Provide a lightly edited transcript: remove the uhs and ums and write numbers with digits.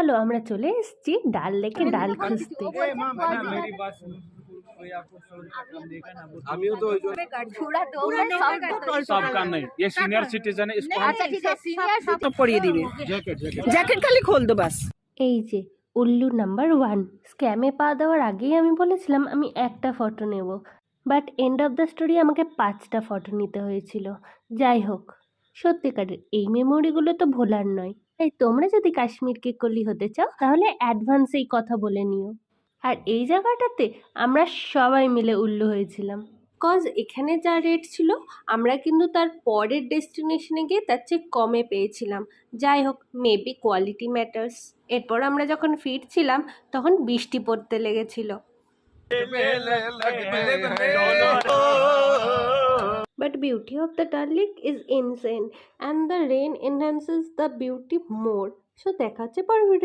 চলো আমরা চলে এসেছি ডাল লেকে ডাল খুঁজতে। আমিও তো ওই জন্য सबका नहीं, ये सीनियर सिटीजन है, इसको हम তো পরিয়ে দিবে জ্যাকেট খালি খোল দো বাস। এই যে উল্লু নাম্বার 1। স্ক্যামে পা দেওয়ার আগেই আমি বলেছিলাম আমি একটা ফটো নেব, but end of the story আমাকে 5টা ফটো নিতে হয়েছিল। যাই হোক, সত্যিকারের এই মেমোরিগুলো তো ভোলার নয়। তাই তোমরা যদি কাশ্মীরকে কলি হতে চাও তাহলে অ্যাডভান্সেই কথা বলে নিও। আর এই জায়গাটাতে আমরা সবাই মিলে উল্লু হয়েছিলাম, কজ এখানে যা রেট ছিল আমরা কিন্তু তার পরের ডেস্টিনেশনে গিয়ে তার চেয়ে কমে পেয়েছিলাম। যাই হোক, মেবি কোয়ালিটি ম্যাটার্স। এরপর আমরা যখন ফিরছিলাম তখন বৃষ্টি পড়তে লেগেছিল, but beauty of the Dal Lake is insane and the rain enhances the beauty more. So দেখা হচ্ছে পরের ভিডিও।